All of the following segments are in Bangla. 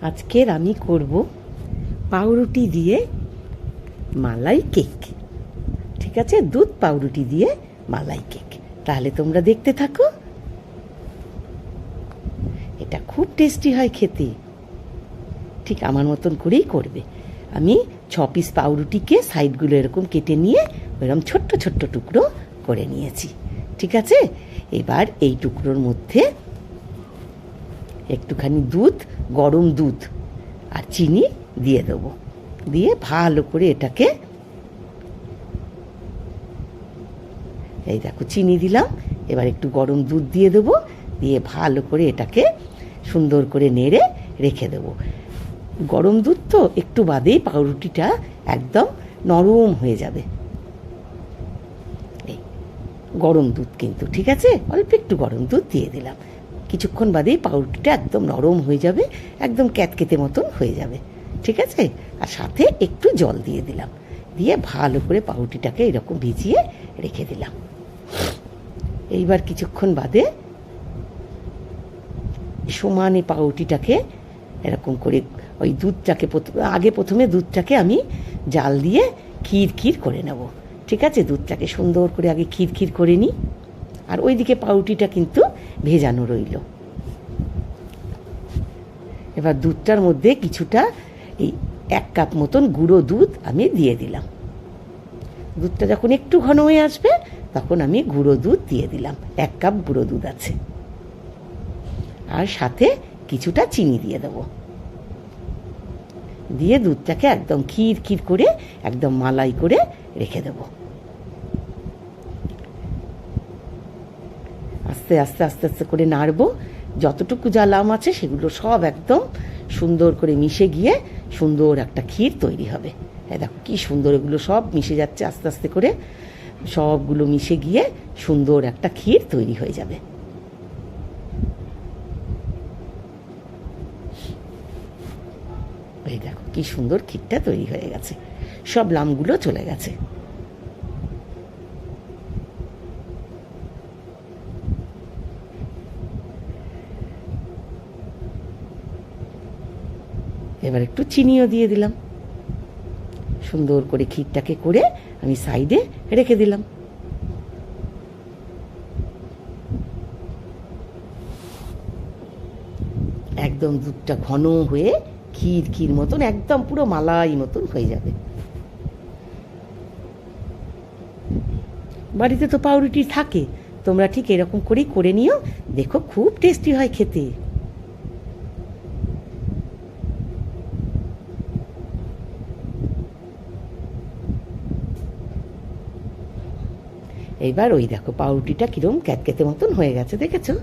আজকের আমি করব পাউরুটি দিয়ে মালাই কেক। ঠিক আছে, দুধ পাউরুটি দিয়ে মালাই কেক। তাহলে তোমরা দেখতে থাকো। এটা খুব টেস্টি হয় খেতে, ঠিক আমার মতন করেই করবে। আমি 6 পিস পাউরুটিকে সাইডগুলো এরকম কেটে নিয়ে এরকম ছোট্ট ছোট্ট টুকরো করে নিয়েছি। ঠিক আছে, এবার এই টুকরোর মধ্যে একটুখানি দুধ, গরম দুধ আর চিনি দিয়ে দেবো। দিয়ে ভালো করে এটাকে, এই দেখো চিনি দিলাম, এবার একটু গরম দুধ দিয়ে দেবো। দিয়ে ভালো করে এটাকে সুন্দর করে নেড়ে রেখে দেবো। গরম দুধ তো একটু বাদেই পাউরুটিটা একদম নরম হয়ে যাবে। এই গরম দুধ কিন্তু, ঠিক আছে, অল্প একটু গরম দুধ দিয়ে দিলাম। কিছুক্ষণ বাদেই পাউরুটিটা একদম নরম হয়ে যাবে, একদম ক্যাতকেতে মতন হয়ে যাবে। ঠিক আছে, আর সাথে একটু জল দিয়ে দিলাম। দিয়ে ভালো করে পাউরুটিটাকে এরকম ভিজিয়ে রেখে দিলাম। এইবার কিছুক্ষণ বাদে সমানে পাউরুটিটাকে এরকম করে ওই দুধটাকে প্রথমে দুধটাকে আমি জাল দিয়ে ক্ষীর করে নেব। ঠিক আছে, দুধটাকে সুন্দর করে আগে ক্ষীর করে নিই। আর ওইদিকে পাউরুটিটা কিন্তু ভেজানো রইল। এবার দুধটার মধ্যে কিছুটা এই 1 কাপ মতন গুঁড়ো দুধ আমি দিয়ে দিলাম। দুধটা যখন একটু ঘন হয়ে আসবে তখন আমি গুঁড়ো দুধ দিয়ে দিলাম। 1 কাপ গুঁড়ো দুধ আছে। আর সাথে কিছুটা চিনি দিয়ে দেবো। দিয়ে দুধটাকে একদম ক্ষীর করে একদম মালাই করে রেখে দেবো। আস্তে আস্তে আস্তে আস্তে করে নাড়বো। যতটুকু জ্বালাম আছে সেগুলো সব একদম সুন্দর করে মিশে গিয়ে সুন্দর একটা ক্ষীর তৈরি হবে। হ্যাঁ, দেখো কি সুন্দর এগুলো সব মিশে যাচ্ছে। আস্তে আস্তে করে সবগুলো মিশে গিয়ে সুন্দর একটা ক্ষীর তৈরি হয়ে যাবে। এই দেখো কি সুন্দর ক্ষীরটা তৈরি হয়ে গেছে, সব লামগুলো চলে গেছে। এবার একটু চিনিও দিয়ে দিলাম। সুন্দর করে ক্ষীরটাকে করে আমি সাইডে রেখে দিলাম। একদম দুধটা ঘন হয়ে ক্ষীর মতন একদম পুরো মালাই মতন হয়ে যাবে। বাড়িতে তো পাউরুটি থাকে, তোমরা ঠিক এরকম করেই করে নিও, দেখো খুব টেস্টি হয় খেতে। এইবার ওই দেখো পাউরুটিটা কিরম ক্যাতকেতে মতন হয়ে গেছে, দেখেছো?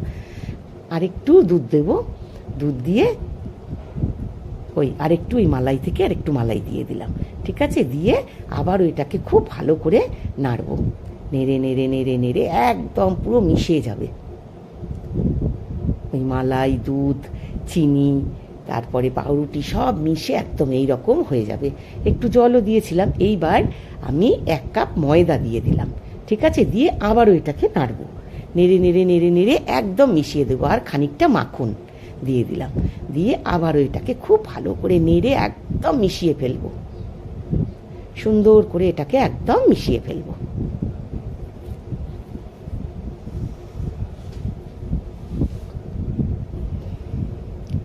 আরেকটু দুধ দেব। দুধ দিয়ে আরেকটু ওই মালাই থেকে আরেকটু মালাই দিয়ে দিলাম। ঠিক আছে, দিয়ে আবার ওইটাকে খুব ভালো করে নাড়বো। নেড়ে নেড়ে নেড়ে নেড়ে একদম পুরো মিশে যাবে। ওই মালাই, দুধ, চিনি, তারপরে পাউরুটি সব মিশে একদম এই রকম হয়ে যাবে। একটু জলও দিয়েছিলাম। এইবার আমি 1 কাপ ময়দা দিয়ে দিলাম। ঠিক আছে, দিয়ে আবার ওইটাকে নাড়বো। নেড়ে নেড়ে নেড়ে নেড়ে একদম মিশিয়ে দেবো। আর খানিকটা মাখন দিয়ে দিলাম। দিয়ে আবার ওইটাকে খুব ভালো করে নেড়ে একদম মিশিয়ে ফেলবো। সুন্দর করে এটাকে একদম মিশিয়ে ফেলবো।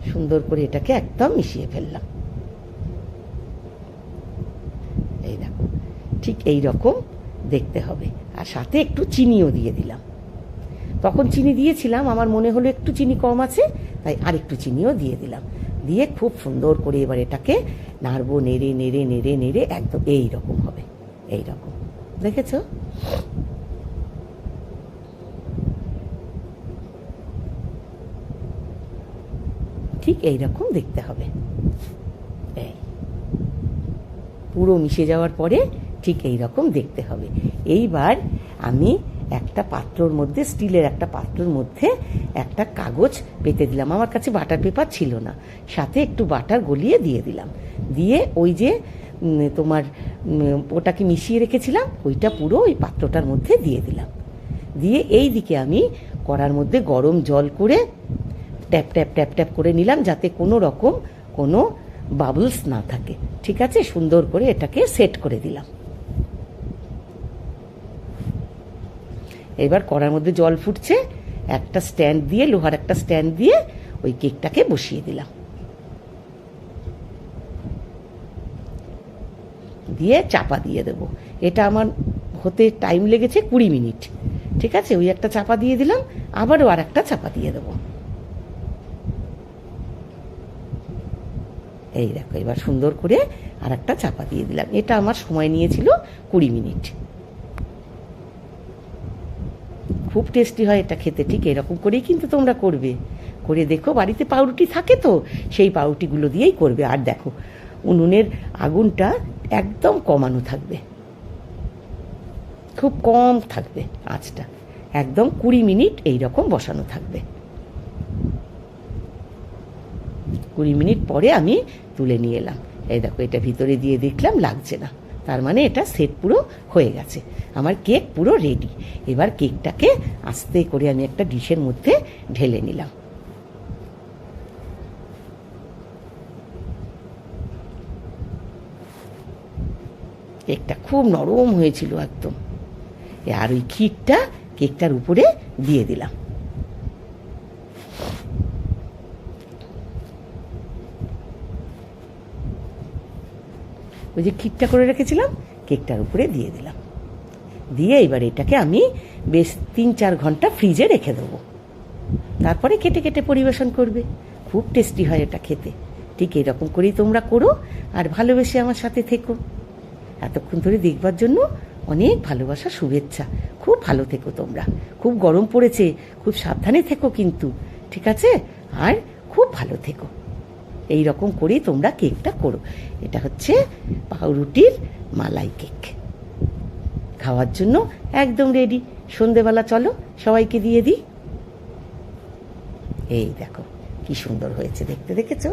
সুন্দর করে এটাকে একদম মিশিয়ে ফেললাম। এই দেখো ঠিক এই রকম দেখতে হবে। আর সাথে একটু চিনিও দিয়ে দিলাম। তখন চিনি দিয়েছিলাম, আমার মনে হলো একটু চিনি কম আছে, তাই আরেকটু চিনিও দিয়ে দিলাম। দিয়ে খুব সুন্দর করে এবার এটাকে নাড়বো। নেড়ে নেড়ে নেড়ে নেড়ে একদম এই রকম হবে। এই রকম দেখেছো? ঠিক এই রকম দেখতে হবে। এই পুরো মিশে যাওয়ার পরে ঠিক এই রকম দেখতে হবে। এইবার আমি একটা পাত্রর মধ্যে, স্টিলের একটা পাত্রর মধ্যে একটা কাগজ পেতে দিলাম। আমার কাছে বাটার পেপার ছিল না, সাথে একটু বাটার গলিয়ে দিয়ে দিলাম। দিয়ে ওই যে তোমার ওটাকে মিশিয়ে রেখেছিলাম ওইটা পুরো ওই পাত্রটার মধ্যে দিয়ে দিলাম। দিয়ে এই দিকে আমি কড়ার মধ্যে গরম জল করে ট্যাপ ট্যাপ ট্যাপ ট্যাপ করে নিলাম, যাতে কোনো রকম কোনো বাবলস না থাকে। ঠিক আছে, সুন্দর করে এটাকে সেট করে দিলাম। এবার কড়ার মধ্যে জল ফুটছে, একটা স্ট্যান্ড দিয়ে, লোহার একটা স্ট্যান্ড দিয়ে ওই কেকটাকে বসিয়ে দিলাম, দিয়ে চাপা দিয়ে দেবো। এটা আমার হতে টাইম লেগেছে 20 মিনিট। ঠিক আছে, ওই একটা চাপা দিয়ে দিলাম, আবারও আর একটা চাপা দিয়ে দেবো। এই দেখো, এবার সুন্দর করে আর একটা চাপা দিয়ে দিলাম। এটা আমার সময় নিয়েছিল 20 মিনিট। খুব টেস্টি হয় এটা খেতে। ঠিক এরকম করেই কিন্তু তোমরা করবে, করে দেখো। বাড়িতে পাউরুটি থাকে তো, সেই পাউরুটিগুলো দিয়েই করবে। আর দেখো, উনুনের আগুনটা একদম কমানো থাকবে, খুব কম থাকবে আঁচটা, একদম 20 মিনিট এইরকম বসানো থাকবে। 20 মিনিট পরে আমি তুলে নিয়ে এলাম। এই দেখো, এটা ভিতরে দিয়ে দেখলাম লাগছে না, তার মানে এটা সেট পুরো হয়ে গেছে। আমার কেক পুরো রেডি। এবার কেকটাকে আস্তে করে আমি একটা ডিশের মধ্যে ঢেলে নিলাম। কেকটা খুব নরম হয়েছিল একদম। আর ওই ক্ষীরটা কেকটার উপরে দিয়ে দিলাম। ওই যে ক্ষীরটা করে রেখেছিলাম, কেকটার উপরে দিয়ে দিলাম। দিয়ে এবার এটাকে আমি বেশ 3-4 ঘন্টা ফ্রিজে রেখে দেবো। তারপরে কেটে কেটে পরিবেশন করবে। খুব টেস্টি হয় এটা খেতে। ঠিক এরকম করেই তোমরা করো, আর ভালোবেসে আমার সাথে থেকো। এতক্ষণ ধরে দেখবার জন্য অনেক ভালোবাসা, শুভেচ্ছা। খুব ভালো থেকো তোমরা। খুব গরম পড়েছে, খুব সাবধানে থেকো কিন্তু, ঠিক আছে? আর খুব ভালো থেকো। এই রকম করেই তোমরা কেকটা করো। এটা হচ্ছে পাউরুটির মালাই কেক, খাওয়ার জন্য একদম রেডি। সন্ধেবেলা চলো সবাইকে দিয়ে দিই। এই দেখো কি সুন্দর হয়েছে দেখতে, দেখেছো?